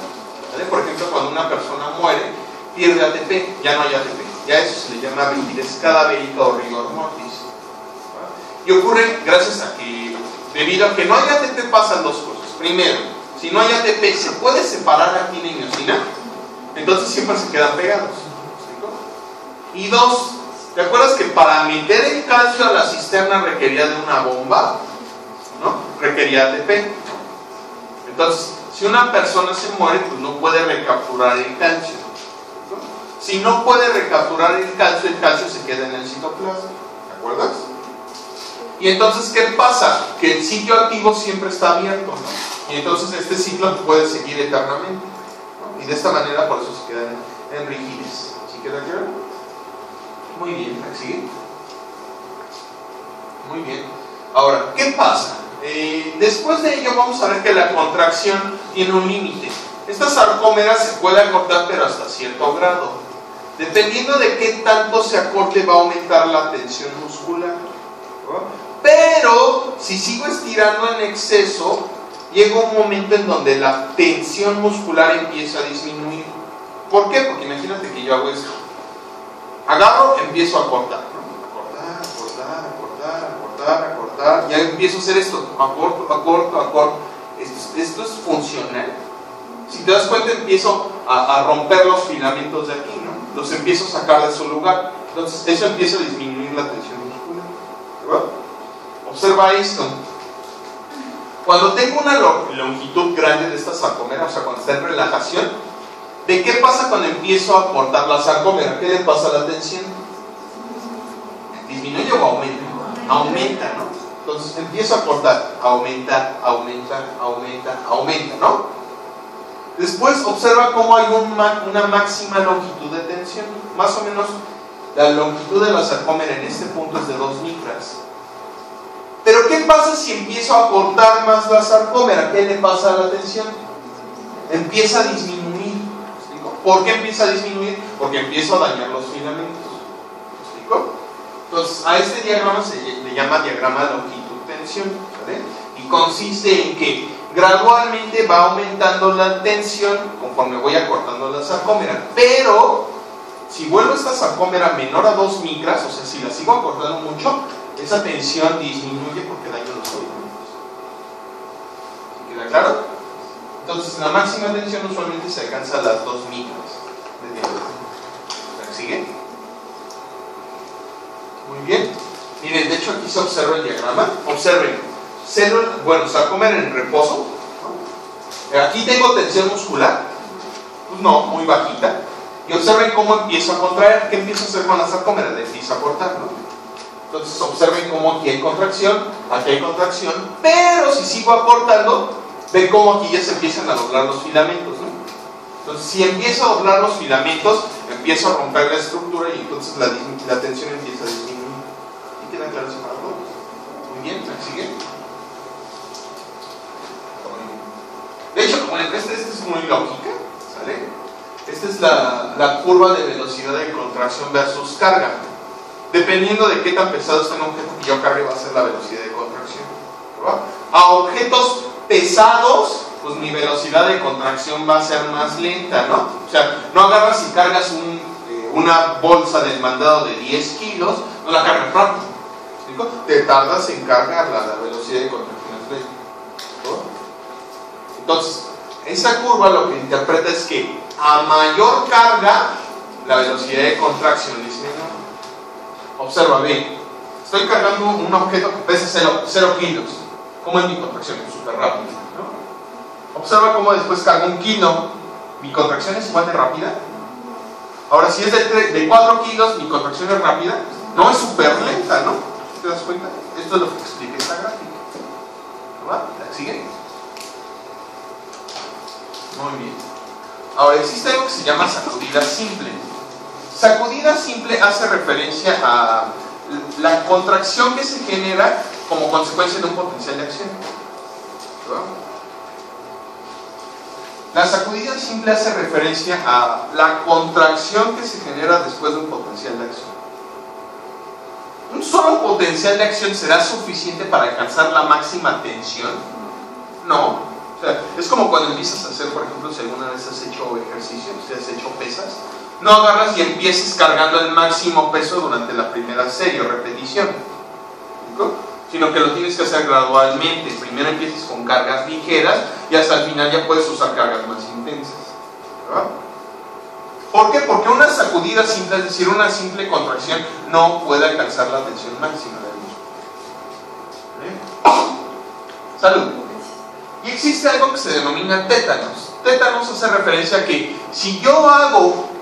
¿Vale? Por ejemplo, cuando una persona muere, pierde ATP, ya no hay ATP. Ya eso se le llama rigidez cadavérica o rigor mortis. ¿Vale? Y ocurre gracias a que, debido a que no hay ATP, pasan dos cosas. Primero, si no hay ATP, ¿se puede separar actina y miosina? Entonces siempre se quedan pegados. Y dos, ¿te acuerdas que para meter el calcio a la cisterna requería de una bomba? ¿No? Requería ATP. Entonces, si una persona se muere, pues no puede recapturar el calcio. ¿No? Si no puede recapturar el calcio se queda en el citoplasma. ¿Te acuerdas? Y entonces, ¿qué pasa? Que el sitio activo siempre está abierto, ¿no? Y entonces este ciclo puede seguir eternamente, ¿no? Y de esta manera, por eso se quedan en rigidez. ¿Sí queda claro? Muy bien, ¿sigue? Muy bien. Ahora, ¿qué pasa? Después de ello vamos a ver que la contracción tiene un límite. Esta sarcómera se puede acortar, pero hasta cierto grado. Dependiendo de qué tanto se acorte, va a aumentar la tensión muscular, ¿no? Pero si sigo estirando en exceso, llega un momento en donde la tensión muscular empieza a disminuir. ¿Por qué? Porque imagínate que yo hago esto. Agarro, empiezo a cortar, acortar, ya empiezo a hacer esto, acorto. Esto es funcional. Si te das cuenta, empiezo a romper los filamentos de aquí, ¿no? Los empiezo a sacar de su lugar. Entonces, eso empieza a disminuir la tensión muscular. ¿Verdad? Observa esto. Cuando tengo una longitud grande de esta sarcómera, o sea, cuando está en relajación, ¿de qué pasa cuando empiezo a cortar la sarcómera? ¿Qué le pasa a la tensión? ¿Disminuye o aumenta? Aumenta, ¿no? Entonces empiezo a cortar, aumenta, ¿no? Después observa cómo hay una máxima longitud de tensión. Más o menos la longitud de la sarcómera en este punto es de 2 micras. Pero ¿qué pasa si empiezo a cortar más la sarcómera? ¿Qué le pasa a la tensión? Empieza a disminuir. ¿Por qué empieza a disminuir? Porque empiezo a dañar los filamentos. ¿Me explico? Entonces, a este diagrama se le llama diagrama longitud-tensión, ¿vale? Y consiste en que gradualmente va aumentando la tensión conforme voy acortando la sarcómera. Pero, si vuelvo esta sarcómera menor a 2 micras, o sea, si la sigo acortando mucho, esa tensión disminuye porque daño los filamentos. ¿Sí queda claro? Entonces, la máxima tensión usualmente se alcanza a las 2 micras de diámetro. ¿Sigue? Muy bien. Miren, de hecho aquí se observa el diagrama. Observen. Sarcómera en reposo, ¿no? Aquí tengo tensión muscular. Pues no, muy bajita. Y observen cómo empiezo a contraer. ¿Qué empiezo a hacer con la sarcómera? Le empiezo a cortar, ¿no? Entonces, observen cómo aquí hay contracción, pero si sigo acortando, ven cómo aquí ya se empiezan a doblar los filamentos, ¿no? Entonces, si empiezo a doblar los filamentos, empiezo a romper la estructura y entonces la tensión empieza a disminuir. ¿Y queda claro eso para todos? Muy bien, ¿sigue? De hecho, como esta es muy lógica, ¿sale? Esta es la curva de velocidad de contracción versus carga. Dependiendo de qué tan pesado está un objeto que yo cargue, va a ser la velocidad de contracción, ¿verdad? A objetos pesados, pues mi velocidad de contracción va a ser más lenta, ¿no? O sea, no agarras y cargas una bolsa del mandado de 10 kilos, no la cargas rápido, ¿explico? Te tardas en cargarla, la velocidad de contracción es lenta, ¿no? Entonces, esa curva lo que interpreta es que a mayor carga, la velocidad de contracción es menor. Observa, ve, estoy cargando un objeto que pesa 0 kilos. ¿Cómo es mi contracción? Súper rápida, ¿no? Observa cómo después cargo 1 kilo. ¿Mi contracción es igual de rápida? Ahora, si es de 4 kilos, mi contracción es rápida. No, es súper lenta, ¿no? ¿Te das cuenta? Esto es lo que explica esta gráfica. ¿Verdad? ¿Sigue? Muy bien. Ahora, existe algo que se llama sacudida simple. Sacudida simple hace referencia a la contracción que se genera como consecuencia de un potencial de acción. La sacudida simple hace referencia a la contracción que se genera después de un potencial de acción. ¿Un solo potencial de acción será suficiente para alcanzar la máxima tensión? No. O sea, es como cuando empiezas a hacer, por ejemplo, si alguna vez has hecho ejercicio, si has hecho pesas, no agarras y empieces cargando el máximo peso durante la primera serie o repetición, ¿no? Sino que lo tienes que hacer gradualmente. Primero empiezas con cargas ligeras y hasta el final ya puedes usar cargas más intensas, ¿verdad? ¿Por qué? Porque una sacudida simple, es decir, una simple contracción, no puede alcanzar la tensión máxima del músculo. Salud. Y existe algo que se denomina tétanos. Tétanos hace referencia a que si yo hago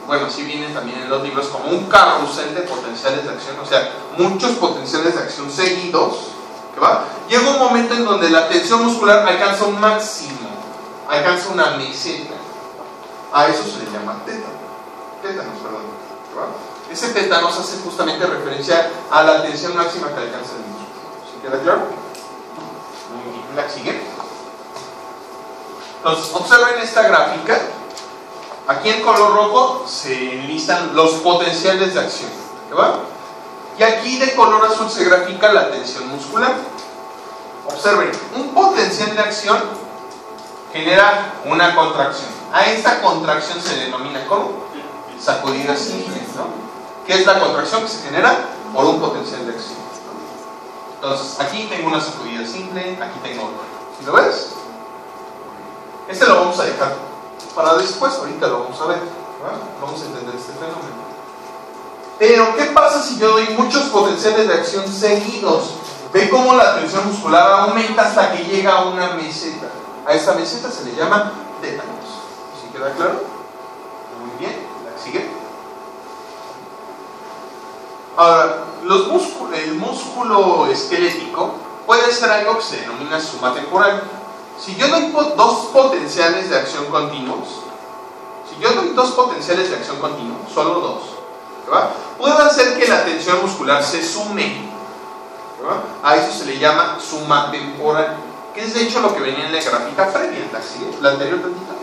bueno, si viene también en los libros como un carrusel de potenciales de acción, o sea, muchos potenciales de acción seguidos, ¿va? Llega un momento en donde la tensión muscular alcanza un máximo, alcanza una meseta. A eso se le llama tétanos, perdón, ¿va? Ese tétanos hace justamente referencia a la tensión máxima que alcanza el músculo. ¿Sí queda claro? Muy bien, ¿la sigue? Entonces, observen esta gráfica. Aquí en color rojo se enlistan los potenciales de acción, ¿va? Y aquí de color azul se grafica la tensión muscular. Observen, un potencial de acción genera una contracción. A esta contracción se denomina como sacudida simple, ¿no? ¿Qué es la contracción que se genera? Por un potencial de acción. Entonces, aquí tengo una sacudida simple, aquí tengo otra. ¿Sí lo ves? Este lo vamos a dejar para después, ahorita lo vamos a ver, ¿verdad? Vamos a entender este fenómeno. Pero, ¿qué pasa si yo doy muchos potenciales de acción seguidos? Ve cómo la tensión muscular aumenta hasta que llega a una meseta. A esta meseta se le llama tétanos. ¿Sí queda claro? Muy bien, ¿la sigue? Ahora, el músculo esquelético puede ser algo que se denomina suma temporal. Si yo doy dos potenciales de acción continuos, solo dos, ¿verdad? Puedo hacer que la tensión muscular se sume, ¿verdad? A eso se le llama suma temporal, que es de hecho lo que venía en la gráfica previa, la anterior tantita.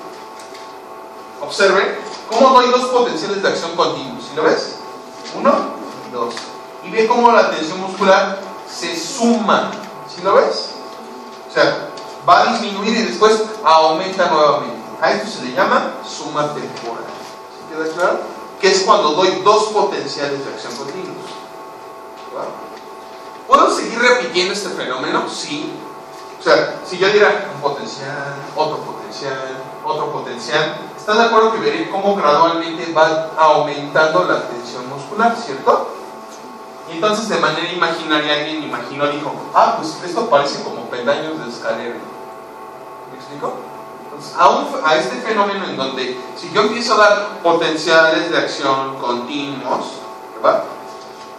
Observen cómo doy dos potenciales de acción continuos, ¿sí lo ves? 1, 2. Y ve cómo la tensión muscular se suma, ¿sí lo ves? O sea, va a disminuir y después aumenta nuevamente. A esto se le llama suma temporal. ¿Sí queda claro? Que es cuando doy dos potenciales de acción continuos. ¿Verdad? ¿Puedo seguir repitiendo este fenómeno? Sí. O sea, si yo diera un potencial, otro potencial, otro potencial, ¿estás de acuerdo que veré cómo gradualmente va aumentando la tensión muscular, ¿cierto? Y entonces de manera imaginaria alguien imaginó y dijo, pues esto parece como peldaños de escalera. ¿Me explico? Entonces, a este fenómeno en donde si yo empiezo a dar potenciales de acción continuos, ¿verdad?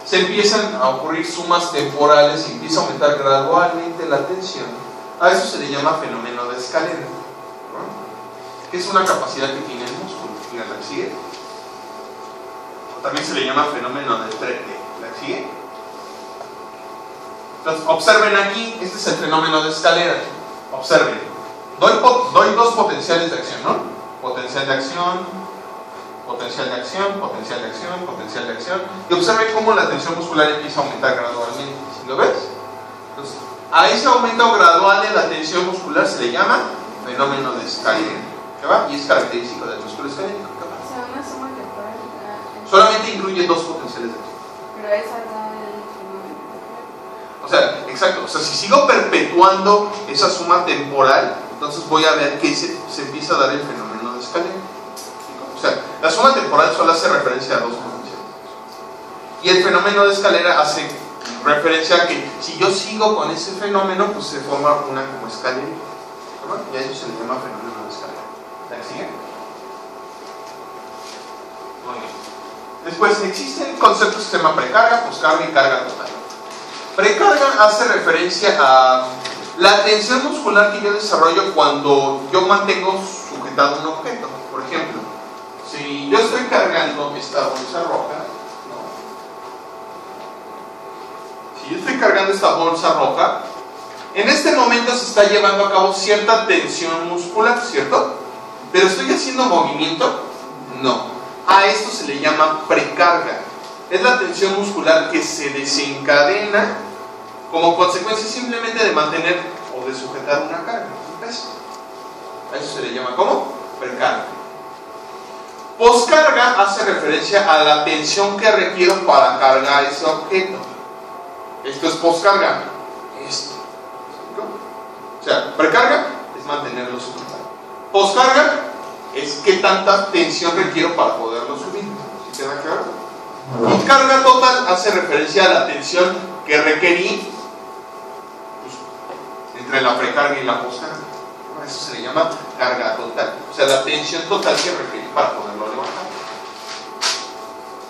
Se empiezan a ocurrir sumas temporales y empieza a aumentar gradualmente la tensión. A eso se le llama fenómeno de escalera, ¿verdad? Que es una capacidad que tiene el músculo. Fíjate, ¿la sigue? O también se le llama fenómeno de Treppe. ¿La sigue? Entonces, observen aquí, este es el fenómeno de escalera. Observen, doy dos potenciales de acción, ¿no? Potencial de acción, potencial de acción, potencial de acción, potencial de acción. Y observen cómo la tensión muscular empieza a aumentar gradualmente. ¿Sí lo ves? Entonces, a ese aumento gradual de la tensión muscular se le llama fenómeno de escalera. ¿Qué va? Y es característico del músculo esquelético. O sea, una suma temporal. Solamente incluye dos potenciales de acción. Pero esa no es el fenómeno. O sea, exacto. O sea, si sigo perpetuando esa suma temporal, entonces voy a ver que se empieza a dar el fenómeno de escalera. O sea, la suma temporal solo hace referencia a dos potenciales. Y el fenómeno de escalera hace referencia a que si yo sigo con ese fenómeno, pues se forma una como escalera. ¿Verdad? Y a eso se le llama fenómeno de escalera. ¿La sigue? Muy bien. Después existen conceptos que se llaman precarga, poscarga y carga total. Precarga hace referencia a la tensión muscular que yo desarrollo cuando yo mantengo sujetado un objeto. Por ejemplo, si yo estoy cargando esta bolsa roja, ¿no? Si yo estoy cargando esta bolsa roja, en este momento se está llevando a cabo cierta tensión muscular, ¿cierto? ¿Pero estoy haciendo movimiento? No. A esto se le llama precarga. Es la tensión muscular que se desencadena como consecuencia simplemente de mantener o de sujetar una carga, un peso. A eso se le llama ¿cómo? Precarga. Poscarga hace referencia a la tensión que requiero para cargar ese objeto. Esto es poscarga. Esto. O sea, precarga es mantenerlo sujetado. Poscarga es qué tanta tensión requiero para poderlo subir. ¿Sí queda claro? Y carga total hace referencia a la tensión que requerí pues, entre la precarga y la poscarga. Eso se le llama carga total. O sea, la tensión total que requerí para poderlo levantar.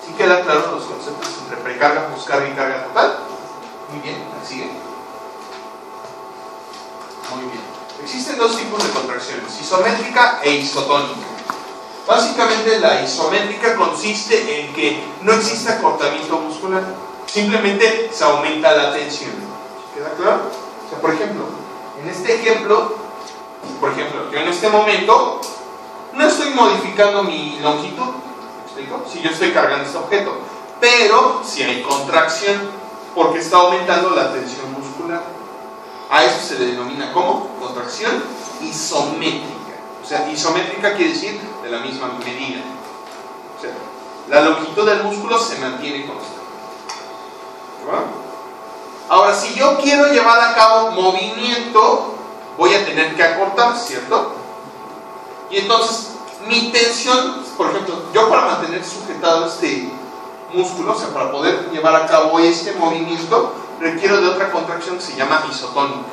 ¿Sí queda claro los conceptos entre precarga, poscarga y carga total? Muy bien, sigue. Muy bien. Existen dos tipos de contracciones, isométrica e isotónica. Básicamente la isométrica consiste en que no existe acortamiento muscular, simplemente se aumenta la tensión. ¿Queda claro? O sea, por ejemplo, en este ejemplo, yo en este momento no estoy modificando mi longitud, ¿me explico? Si yo estoy cargando este objeto, pero si hay contracción, porque está aumentando la tensión muscular. A eso se le denomina como contracción isométrica. O sea, isométrica quiere decir de la misma medida. O sea, la longitud del músculo se mantiene constante. ¿Va? Ahora, si yo quiero llevar a cabo movimiento, voy a tener que acortar, ¿cierto? Y entonces, mi tensión, por ejemplo, yo para mantener sujetado este músculo, o sea, para poder llevar a cabo este movimiento, requiero de otra contracción que se llama isotónica.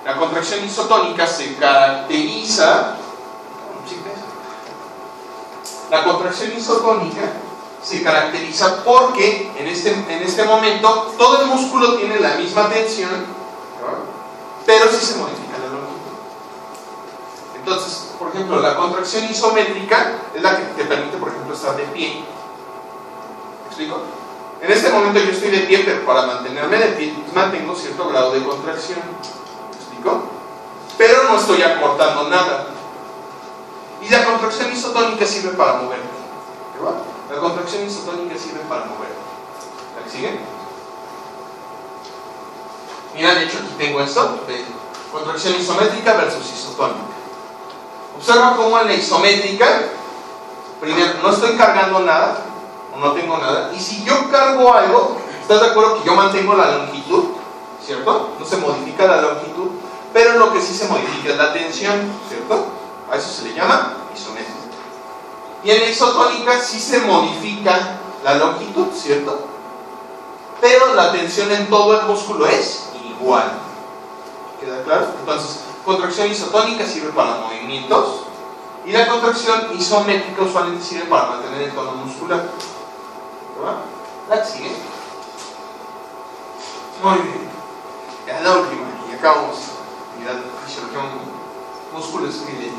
La contracción isotónica se caracteriza. La contracción isotónica se caracteriza porque en este momento todo el músculo tiene la misma tensión, ¿no? Pero sí se modifica la longitud. Entonces, por ejemplo, la contracción isométrica es la que te permite, por ejemplo, estar de pie. ¿Me explico? En este momento yo estoy de pie, pero para mantenerme de pie mantengo cierto grado de contracción. ¿Me explico? Pero no estoy acortando nada. Y la contracción isotónica sirve para moverme. ¿Qué va? La contracción isotónica sirve para moverme. ¿La siguen? Mira, de hecho aquí tengo esto de contracción isométrica versus isotónica. Observa cómo en la isométrica, primero, no estoy cargando nada, no tengo nada, y si yo cargo algo, ¿estás de acuerdo que yo mantengo la longitud? ¿Cierto? No se modifica la longitud, pero lo que sí se modifica es la tensión, ¿cierto? A eso se le llama isométrica. Y en la isotónica sí se modifica la longitud, ¿cierto? Pero la tensión en todo el músculo es igual. ¿Queda claro? Entonces, contracción isotónica sirve para movimientos y la contracción isométrica usualmente sirve para mantener el tono muscular. La sigue. Muy bien. Ya la última, y acabamos. Unidad de fisiología musculoesquelética.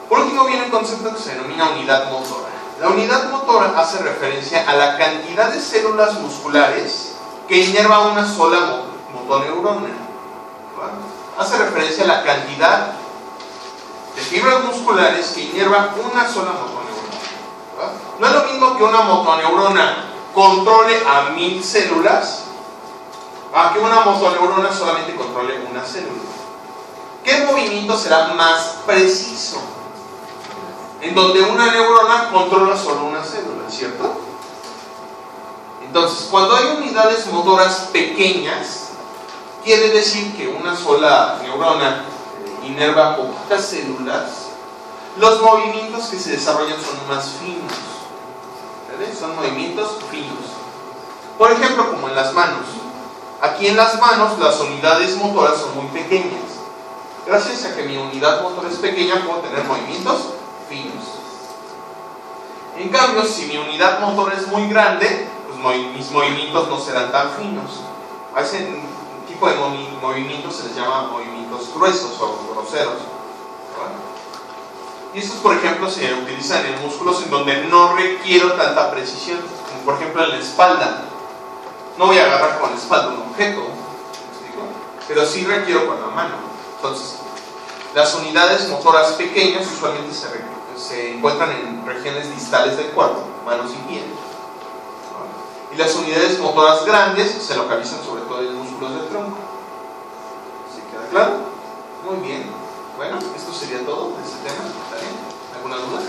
Por último viene un concepto que se denomina unidad motora. La unidad motora hace referencia a la cantidad de células musculares que inerva una sola motoneurona. Hace referencia a la cantidad de fibras musculares que inerva una sola motoneurona. No es lo mismo que una motoneurona controle a 1000 células a que una motoneurona solamente controle una célula. ¿Qué movimiento será más preciso? En donde una neurona controla solo una célula, ¿cierto? Entonces, cuando hay unidades motoras pequeñas, quiere decir que una sola neurona inerva poquitas células, los movimientos que se desarrollan son más finos. ¿Vale? Son movimientos finos. Por ejemplo, como en las manos. Aquí en las manos las unidades motoras son muy pequeñas. Gracias a que mi unidad motora es pequeña, puedo tener movimientos finos. En cambio, si mi unidad motora es muy grande, pues mis movimientos no serán tan finos. A ese tipo de movimientos se les llama movimientos gruesos o groseros. Y estos, por ejemplo, se utilizan en músculos en donde no requiero tanta precisión, como por ejemplo en la espalda. No voy a agarrar con la espalda un objeto, ¿me explico? Pero sí requiero con la mano. Entonces, las unidades motoras pequeñas usualmente se encuentran en regiones distales del cuerpo, manos y pies. Y las unidades motoras grandes se localizan sobre todo en músculos del tronco. ¿Sí queda claro? Muy bien. Bueno, esto sería todo de este tema. ¿Está bien? ¿Alguna duda?